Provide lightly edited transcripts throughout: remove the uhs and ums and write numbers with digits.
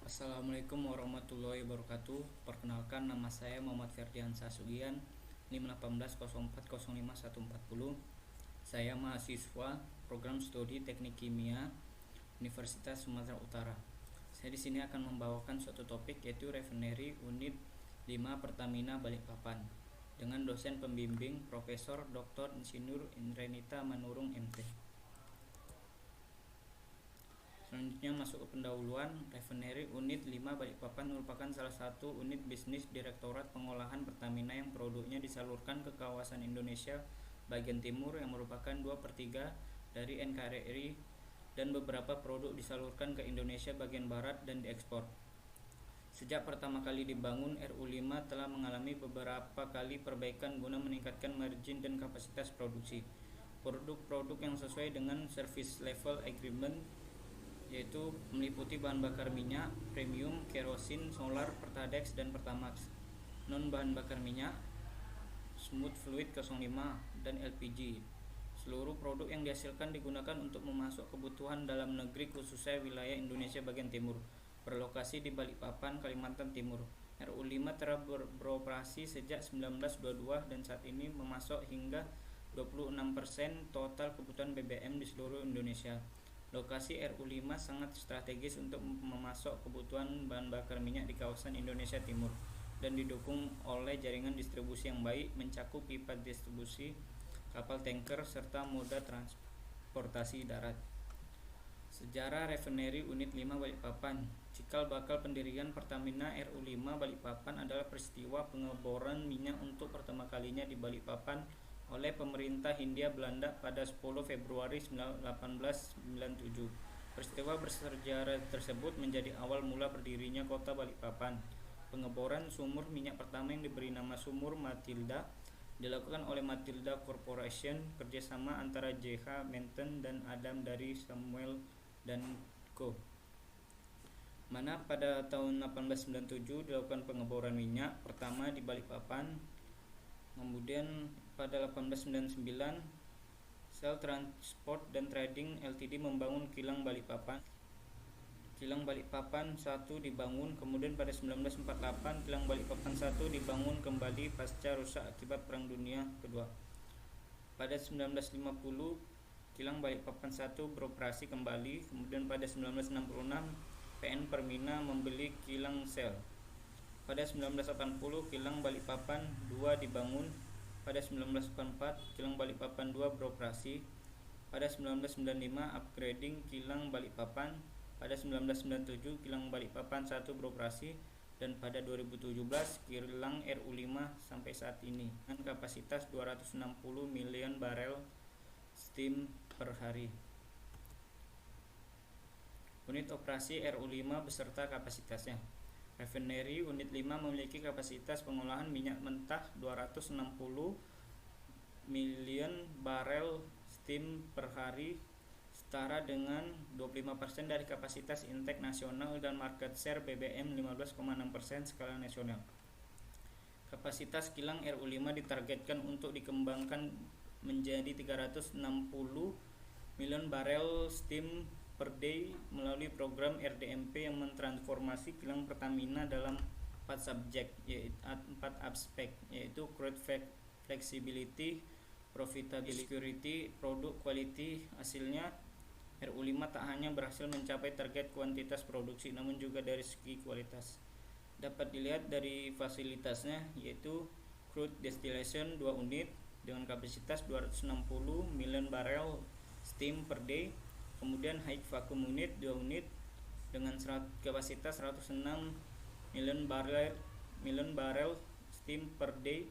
Assalamualaikum warahmatullahi wabarakatuh. Perkenalkan, nama saya Muhammad Ferdiansyah Sugian, NIM 1804054140. Saya mahasiswa program studi Teknik Kimia Universitas Sumatera Utara. Saya di sini akan membawakan suatu topik, yaitu refinery unit 5 Pertamina Balikpapan dengan dosen pembimbing Profesor Dr. Insinyur Indrenita Manurung MT. Selanjutnya masuk ke pendahuluan. Refinery Unit 5 Balikpapan merupakan salah satu unit bisnis Direktorat Pengolahan Pertamina yang produknya disalurkan ke kawasan Indonesia bagian timur yang merupakan 2/3 dari NKRI, dan beberapa produk disalurkan ke Indonesia bagian barat dan diekspor. Sejak pertama kali dibangun, RU5 telah mengalami beberapa kali perbaikan guna meningkatkan margin dan kapasitas produksi. Produk-produk yang sesuai dengan Service Level Agreement yaitu meliputi bahan bakar minyak, premium, kerosin, solar, pertadex, dan pertamax. Non bahan bakar minyak, smooth fluid 05, dan LPG. Seluruh produk yang dihasilkan digunakan untuk memasuk kebutuhan dalam negeri, khususnya wilayah Indonesia bagian timur, berlokasi di Balikpapan, Kalimantan Timur. RU5 telah beroperasi sejak 1922 dan saat ini memasok hingga 26% total kebutuhan BBM di seluruh Indonesia. Lokasi RU5 sangat strategis untuk memasok kebutuhan bahan bakar minyak di kawasan Indonesia Timur dan didukung oleh jaringan distribusi yang baik, mencakup pipa distribusi, kapal tanker, serta moda transportasi darat. Sejarah Refinery Unit 5 Balikpapan. Cikal bakal pendirian Pertamina RU5 Balikpapan adalah peristiwa pengeboran minyak untuk pertama kalinya di Balikpapan oleh pemerintah Hindia Belanda pada 10 Februari 1897. Peristiwa bersejarah tersebut menjadi awal mula berdirinya kota Balikpapan. Pengeboran sumur minyak pertama yang diberi nama Sumur Matilda dilakukan oleh Matilda Corporation, kerjasama antara J.H. Manton dan Adam dari Samuel dan Co. Mana pada tahun 1897 dilakukan pengeboran minyak pertama di Balikpapan. Kemudian pada 1899 Shell Transport dan Trading Ltd membangun kilang Balikpapan. Kilang Balikpapan 1 dibangun, kemudian pada 1948 kilang Balikpapan 1 dibangun kembali pasca rusak akibat Perang Dunia Kedua. Pada 1950 kilang Balikpapan 1 beroperasi kembali, kemudian pada 1966 PN Permina membeli kilang Shell. Pada 1980 kilang Balikpapan 2 dibangun. Pada 1984 kilang Balikpapan 2 beroperasi. Pada 1995 upgrading kilang Balikpapan. Pada 1997 kilang Balikpapan 1 beroperasi, dan pada 2017 kilang RU5 sampai saat ini dengan kapasitas 260 million barel steam per hari. Unit operasi RU5 beserta kapasitasnya. Refinery Unit 5 memiliki kapasitas pengolahan minyak mentah 260 million barel steam per hari, setara dengan 25% dari kapasitas intake nasional, dan market share BBM 15,6% skala nasional. Kapasitas kilang RU5 ditargetkan untuk dikembangkan menjadi 360 million barel steam per day melalui program RDMP yang mentransformasi kilang Pertamina dalam 4 aspek, yaitu crude flexibility, profitability, security, product quality. Hasilnya RU5 tak hanya berhasil mencapai target kuantitas produksi, namun juga dari segi kualitas. Dapat dilihat dari fasilitasnya, yaitu crude distillation 2 unit dengan kapasitas 260 million barrel steam per day. Kemudian high vacuum unit 2 unit dengan kapasitas 106 million barrel steam per day.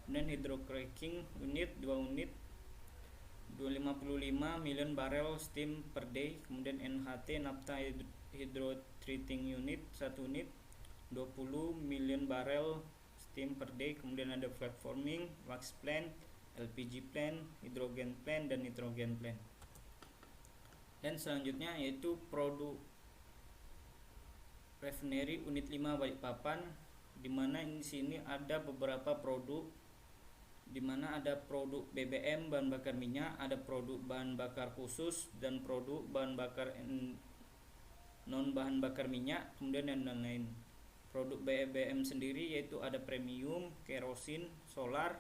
Kemudian hydrocracking unit 2 unit 255 million barrel steam per day. Kemudian NHT naphtha hydrotreating unit 1 unit 20 million barrel steam per day. Kemudian ada platforming, wax plant, LPG plant, hydrogen plant, dan nitrogen plant. Dan selanjutnya yaitu produk Refinery Unit 5 Balikpapan, di mana di sini ada beberapa produk, di mana ada produk BBM bahan bakar minyak, ada produk bahan bakar khusus, dan produk bahan bakar non bahan bakar minyak, kemudian dan lain-lain. Produk BBM sendiri yaitu ada premium, kerosin, solar.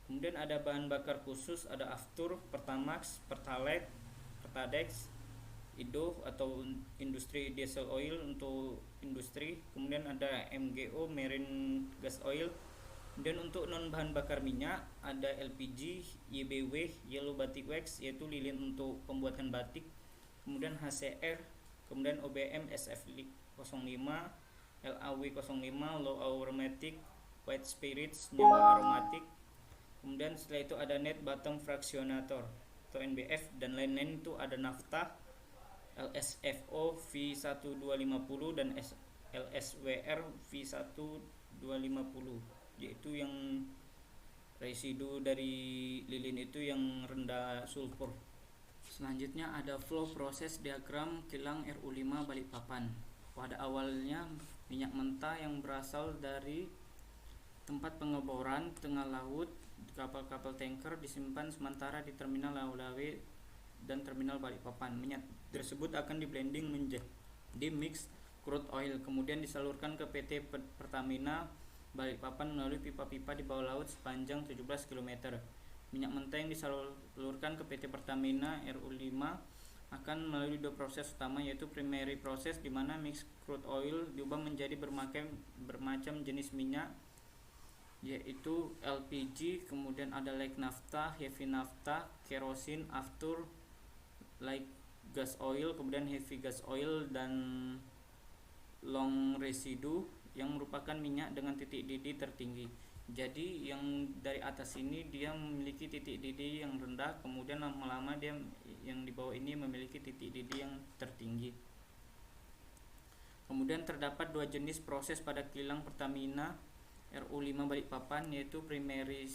Kemudian ada bahan bakar khusus, ada Aftur, Pertamax, Pertalite, Pertadex, IDO atau industri diesel oil untuk industri. Kemudian ada MGO, marine gas oil. Kemudian untuk non bahan bakar minyak ada LPG, YBW, Yellow Batik Wax yaitu lilin untuk pembuatan batik. Kemudian HCR, kemudian OBM SF05, LAW05, Low Aromatic, White Spirits, nyawa aromatik. Kemudian setelah itu ada Net Bottom Fractionator atau NBF dan lain-lain. Itu ada nafta, LSFO V1250 dan LSWR V1250, yaitu yang residu dari lilin itu yang rendah sulfur. Selanjutnya ada flow proses diagram kilang RU5 Balikpapan. Pada awalnya minyak mentah yang berasal dari tempat pengeboran tengah laut, kapal-kapal tanker disimpan sementara di terminal Lawe dan terminal Balikpapan. Minyak tersebut akan diblending menjadi mix crude oil, kemudian disalurkan ke PT Pertamina Balikpapan melalui pipa-pipa di bawah laut sepanjang 17 km. Minyak mentah yang disalurkan ke PT Pertamina RU5 akan melalui dua proses utama, yaitu primary proses di mana mix crude oil diubah menjadi bermacam jenis minyak, yaitu LPG, kemudian ada light naphtha, heavy naphtha, kerosin, aftur, light gas oil, kemudian heavy gas oil, dan long residue yang merupakan minyak dengan titik didih tertinggi. Jadi yang dari atas ini dia memiliki titik didih yang rendah, kemudian lama-lama dia yang di bawah ini memiliki titik didih yang tertinggi. Kemudian terdapat dua jenis proses pada kilang Pertamina RU5 Balikpapan, yaitu primary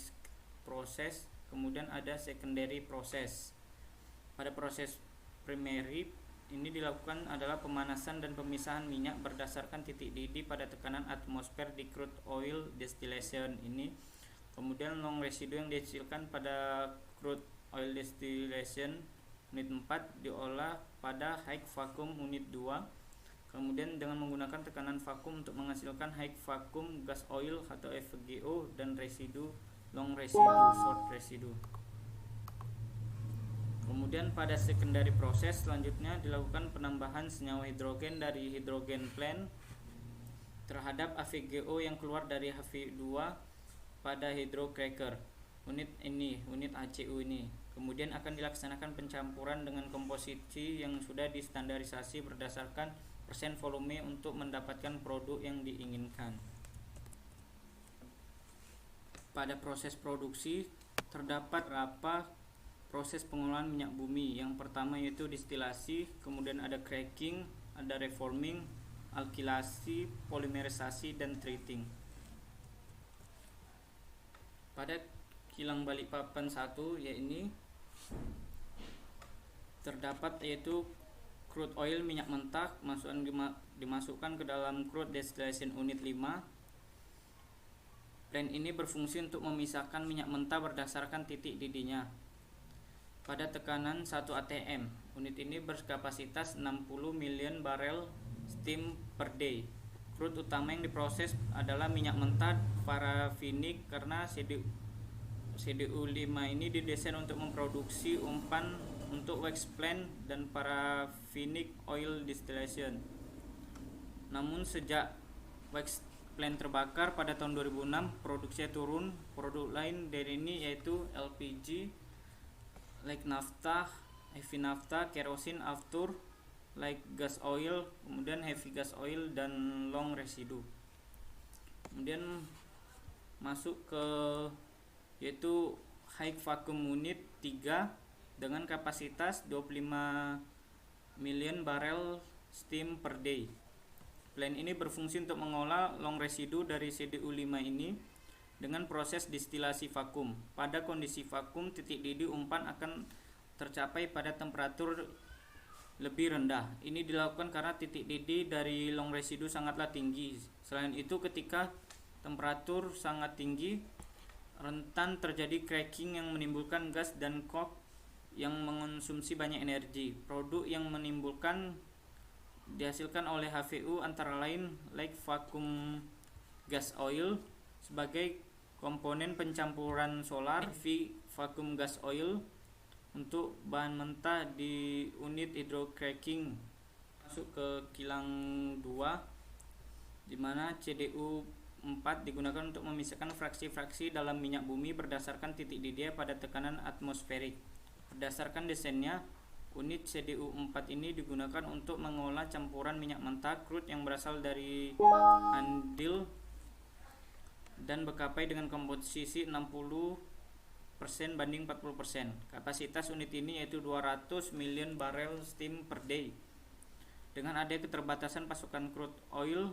proses, kemudian ada secondary proses. Pada proses primary ini dilakukan adalah pemanasan dan pemisahan minyak berdasarkan titik didih pada tekanan atmosfer di crude oil distillation ini. Kemudian long residue yang dihasilkan pada crude oil distillation unit 4 diolah pada high vacuum unit 2. Kemudian dengan menggunakan tekanan vakum untuk menghasilkan high vacuum gas oil atau FGO dan residu long residue, short residue. Kemudian pada secondary proses selanjutnya dilakukan penambahan senyawa hidrogen dari hidrogen plant terhadap HVGO yang keluar dari HV2 pada hydrocracker unit HCU ini. Kemudian akan dilaksanakan pencampuran dengan komposisi yang sudah distandarisasi berdasarkan persen volume untuk mendapatkan produk yang diinginkan. Pada proses produksi terdapat beberapa proses pengolahan minyak bumi. Yang pertama yaitu distilasi, kemudian ada cracking, ada reforming, alkilasi, polimerisasi, dan treating. Pada kilang Balikpapan 1 yaitu terdapat yaitu crude oil minyak mentah dimasukkan ke dalam crude distillation unit 5. Plant ini berfungsi untuk memisahkan minyak mentah berdasarkan titik didihnya. Pada tekanan 1 atm, unit ini berkapasitas 60 million barrel steam per day. Crude utama yang diproses adalah minyak mentah parafinik karena CDU5 ini didesain untuk memproduksi umpan untuk wax plant dan paraffinic oil distillation. Namun sejak wax plant terbakar pada tahun 2006, produksinya turun. Produk lain dari ini yaitu LPG, light naphtha, heavy naphtha, kerosin, aftur, light gas oil, kemudian heavy gas oil, dan long residue. Kemudian masuk ke yaitu high vacuum unit 3 dengan kapasitas 25 million barrel steam per day. Plant ini berfungsi untuk mengolah long residue dari CDU5 ini dengan proses distilasi vakum. Pada kondisi vakum, titik didih umpan akan tercapai pada temperatur lebih rendah. Ini dilakukan karena titik didih dari long residue sangatlah tinggi. Selain itu, ketika temperatur sangat tinggi, rentan terjadi cracking yang menimbulkan gas dan coke yang mengonsumsi banyak energi. Produk yang menimbulkan dihasilkan oleh HVO antara lain light vacuum gas oil sebagai komponen pencampuran solar, vacuum gas oil untuk bahan mentah di unit hydrocracking masuk ke kilang 2, di mana CDU 4 digunakan untuk memisahkan fraksi-fraksi dalam minyak bumi berdasarkan titik didih pada tekanan atmosferik. Berdasarkan desainnya, unit CDU 4 ini digunakan untuk mengolah campuran minyak mentah crude yang berasal dari andil dan berkapai dengan komposisi 60% banding 40%. Kapasitas unit ini yaitu 200 million barrel steam per day. Dengan adanya keterbatasan pasokan crude oil,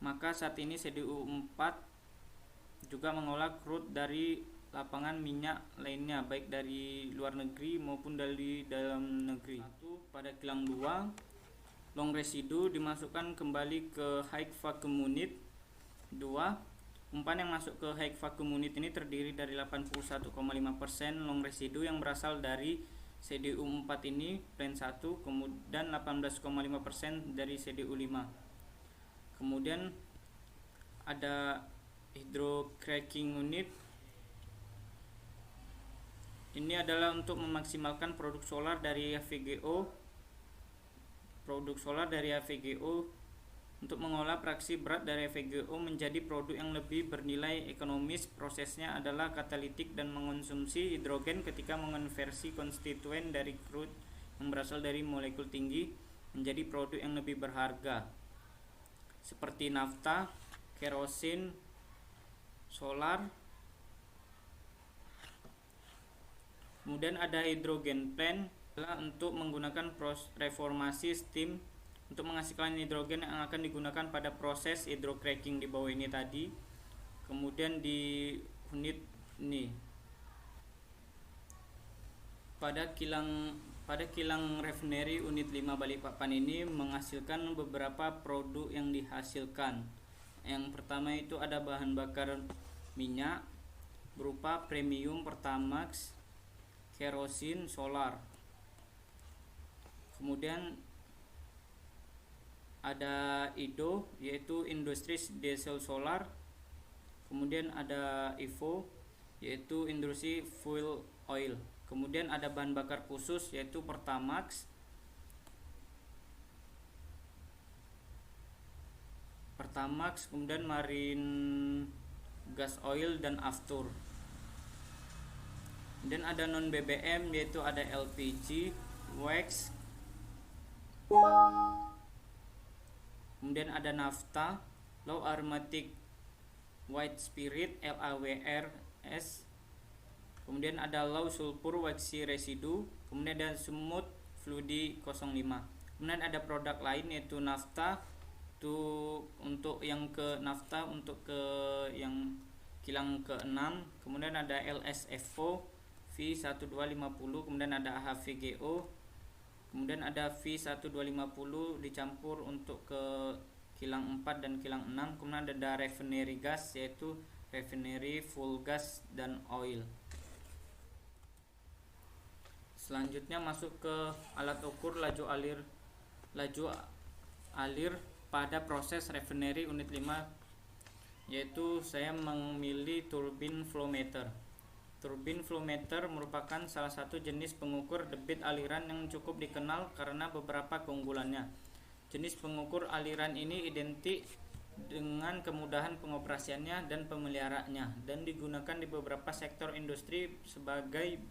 maka saat ini CDU 4 juga mengolah crude dari lapangan minyak lainnya, baik dari luar negeri maupun dari dalam negeri. Pada kilang 2, long residue dimasukkan kembali ke high vacuum unit 2. Umpan yang masuk ke high vacuum unit ini terdiri dari 81,5% long residue yang berasal dari CDU 4 ini plan 1, kemudian 18,5% dari CDU 5. Kemudian ada hydrocracking unit. Ini adalah untuk memaksimalkan produk solar dari HVGO. Untuk mengolah fraksi berat dari HVGO menjadi produk yang lebih bernilai ekonomis. Prosesnya adalah katalitik dan mengonsumsi hidrogen ketika mengonversi konstituen dari crude yang berasal dari molekul tinggi menjadi produk yang lebih berharga, seperti nafta, kerosin, solar. Kemudian ada hydrogen plant adalah untuk menggunakan reformasi steam untuk menghasilkan hidrogen yang akan digunakan pada proses hydrocracking di bawah ini tadi. Kemudian di unit ini pada kilang refinery unit 5 Balikpapan ini menghasilkan beberapa produk yang dihasilkan. Yang pertama itu ada bahan bakar minyak berupa premium, pertamax, kerosin, solar. Kemudian ada IDO yaitu industri diesel solar. Kemudian ada IVO yaitu industri fuel oil. Kemudian ada bahan bakar khusus yaitu Pertamax, kemudian marine gas oil dan aftur. Kemudian ada non BBM yaitu ada LPG, wax. Kemudian ada nafta, low aromatic white spirit LAWRS. Kemudian ada low sulfur waxy residue, kemudian ada smooth fluidi 05. Kemudian ada produk lain yaitu nafta untuk yang ke yang kilang ke-6. Kemudian ada LSFO V1250, kemudian ada HVGO, kemudian ada V1250 dicampur untuk ke kilang 4 dan kilang 6. Kemudian ada refinery gas yaitu refinery full gas dan oil. Selanjutnya masuk ke alat ukur laju alir pada proses refinery unit 5, yaitu saya memilih turbine flow meter. Turbine flow meter merupakan salah satu jenis pengukur debit aliran yang cukup dikenal karena beberapa keunggulannya. Jenis pengukur aliran ini identik dengan kemudahan pengoperasiannya dan pemeliharaannya, dan digunakan di beberapa sektor industri sebagai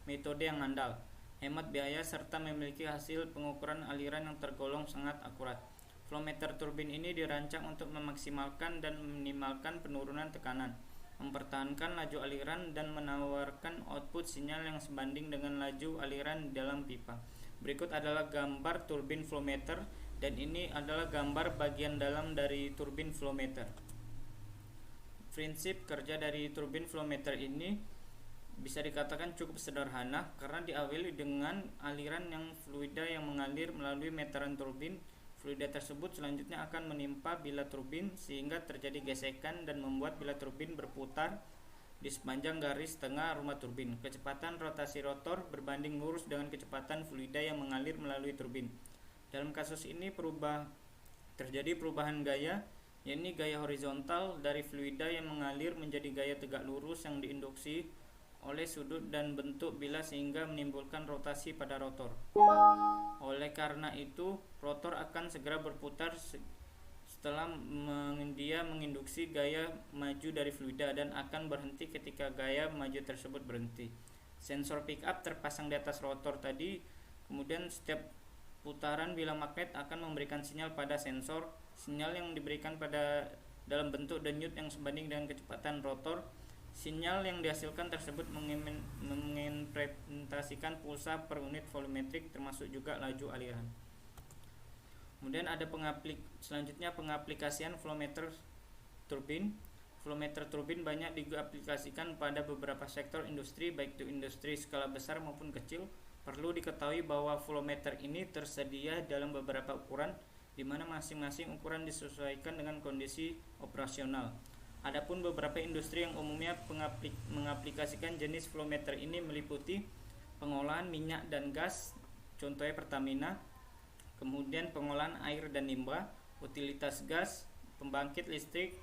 metode yang andal, hemat biaya, serta memiliki hasil pengukuran aliran yang tergolong sangat akurat. Flow meter turbin ini dirancang untuk memaksimalkan dan meminimalkan penurunan tekanan, mempertahankan laju aliran, dan menawarkan output sinyal yang sebanding dengan laju aliran di dalam pipa. Berikut adalah gambar turbin flow meter, dan ini adalah gambar bagian dalam dari turbin flow meter. Prinsip kerja dari turbin flow meter ini bisa dikatakan cukup sederhana karena diawali dengan aliran yang fluida yang mengalir melalui meteran turbin. Fluida tersebut selanjutnya akan menimpa bilah turbin sehingga terjadi gesekan dan membuat bilah turbin berputar di sepanjang garis tengah rumah turbin. Kecepatan rotasi rotor berbanding lurus dengan kecepatan fluida yang mengalir melalui turbin. Dalam kasus ini terjadi perubahan gaya, yakni gaya horizontal dari fluida yang mengalir menjadi gaya tegak lurus yang diinduksi oleh sudut dan bentuk bilah sehingga menimbulkan rotasi pada rotor. Oleh karena itu, rotor akan segera berputar setelah dia menginduksi gaya maju dari fluida dan akan berhenti ketika gaya maju tersebut berhenti. Sensor pickup terpasang di atas rotor tadi, kemudian setiap putaran bilah magnet akan memberikan sinyal pada sensor. Sinyal yang diberikan pada dalam bentuk denyut yang sebanding dengan kecepatan rotor. Sinyal yang dihasilkan tersebut menginterpretasikan pulsa per unit volumetrik termasuk juga laju aliran. Kemudian ada selanjutnya pengaplikasian flowmeter turbin. Flowmeter turbin banyak diaplikasikan pada beberapa sektor industri, baik itu industri skala besar maupun kecil. Perlu diketahui bahwa flowmeter ini tersedia dalam beberapa ukuran, di mana masing-masing ukuran disesuaikan dengan kondisi operasional. Adapun beberapa industri yang umumnya mengaplikasikan jenis flowmeter ini meliputi pengolahan minyak dan gas, contohnya Pertamina, kemudian pengolahan air dan limbah, utilitas gas, pembangkit listrik,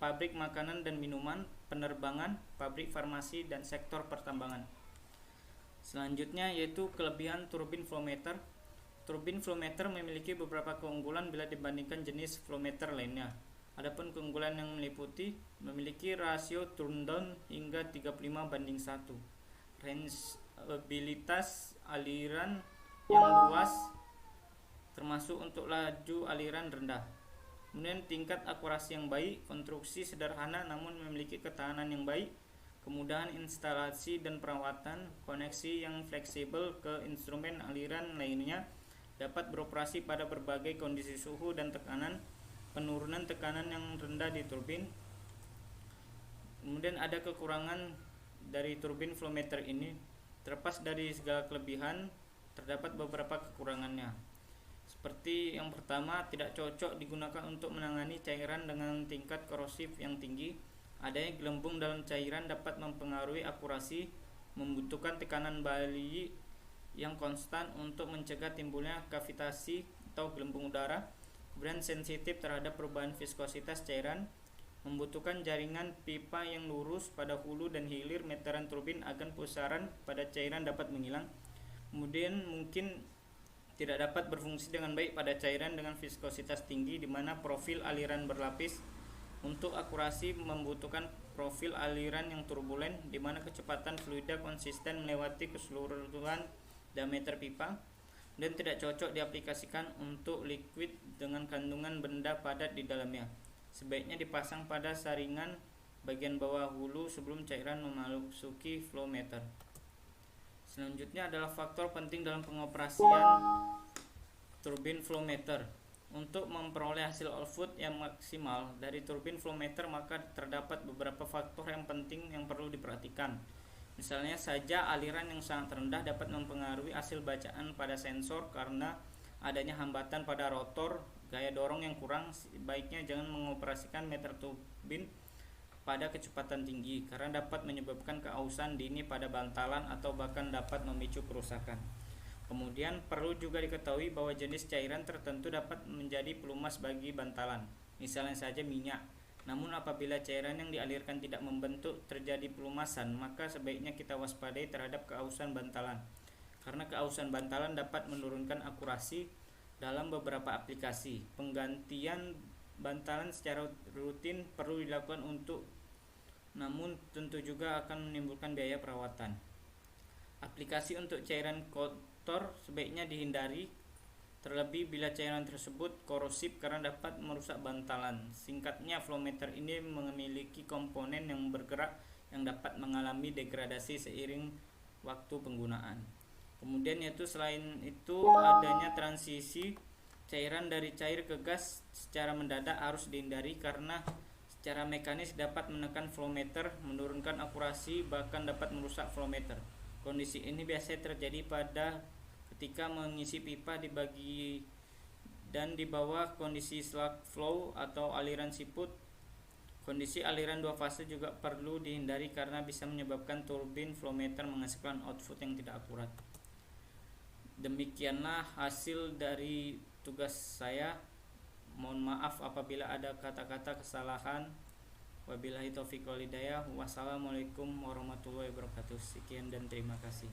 pabrik makanan dan minuman, penerbangan, pabrik farmasi, dan sektor pertambangan. Selanjutnya yaitu kelebihan turbin flowmeter. Turbin flowmeter memiliki beberapa keunggulan bila dibandingkan jenis flowmeter lainnya. Adapun keunggulan yang meliputi memiliki rasio turn down hingga 35:1, rangeabilitas aliran yang luas termasuk untuk laju aliran rendah. Kemudian tingkat akurasi yang baik, konstruksi sederhana namun memiliki ketahanan yang baik, kemudahan instalasi dan perawatan, koneksi yang fleksibel ke instrumen aliran lainnya, dapat beroperasi pada berbagai kondisi suhu dan tekanan, penurunan tekanan yang rendah di turbin. Kemudian ada kekurangan dari turbin flowmeter ini. Terlepas dari segala kelebihan, terdapat beberapa kekurangannya. Seperti yang pertama, tidak cocok digunakan untuk menangani cairan dengan tingkat korosif yang tinggi. Adanya gelembung dalam cairan dapat mempengaruhi akurasi, membutuhkan tekanan balik yang konstan untuk mencegah timbulnya kavitasi atau gelembung udara. Kemudian sensitif terhadap perubahan viskositas cairan, membutuhkan jaringan pipa yang lurus pada hulu dan hilir meteran turbin agar pusaran pada cairan dapat menghilang. Kemudian mungkin tidak dapat berfungsi dengan baik pada cairan dengan viskositas tinggi, di mana profil aliran berlapis. Untuk akurasi membutuhkan profil aliran yang turbulen, di mana kecepatan fluida konsisten melewati keseluruhan diameter pipa, dan tidak cocok diaplikasikan untuk liquid dengan kandungan benda padat di dalamnya. Sebaiknya dipasang pada saringan bagian bawah hulu sebelum cairan memasuki flowmeter. Selanjutnya adalah faktor penting dalam pengoperasian turbin flowmeter. Untuk memperoleh hasil output yang maksimal dari turbin flowmeter, maka terdapat beberapa faktor yang penting yang perlu diperhatikan. Misalnya saja aliran yang sangat rendah dapat mempengaruhi hasil bacaan pada sensor karena adanya hambatan pada rotor, gaya dorong yang kurang. Sebaiknya jangan mengoperasikan meter turbin pada kecepatan tinggi karena dapat menyebabkan keausan dini pada bantalan atau bahkan dapat memicu kerusakan. Kemudian perlu juga diketahui bahwa jenis cairan tertentu dapat menjadi pelumas bagi bantalan, misalnya saja minyak. Namun apabila cairan yang dialirkan tidak membentuk terjadi pelumasan, maka sebaiknya kita waspadai terhadap keausan bantalan. Karena keausan bantalan dapat menurunkan akurasi dalam beberapa aplikasi. Penggantian bantalan secara rutin perlu dilakukan namun tentu juga akan menimbulkan biaya perawatan. Aplikasi untuk cairan kotor sebaiknya dihindari, terlebih bila cairan tersebut korosif karena dapat merusak bantalan. Singkatnya, flowmeter ini memiliki komponen yang bergerak yang dapat mengalami degradasi seiring waktu penggunaan. Kemudian yaitu selain itu adanya transisi cairan dari cair ke gas secara mendadak harus dihindari karena secara mekanis dapat menekan flowmeter, menurunkan akurasi, bahkan dapat merusak flowmeter. Kondisi ini biasanya terjadi pada ketika mengisi pipa di bawah kondisi slug flow atau aliran siput. Kondisi aliran dua fase juga perlu dihindari karena bisa menyebabkan turbin flowmeter menghasilkan output yang tidak akurat. Demikianlah hasil dari tugas saya. Mohon maaf apabila ada kata-kata kesalahan. Wabillahi taufiq wal hidayah. Wassalamualaikum warahmatullahi wabarakatuh. Sekian dan terima kasih.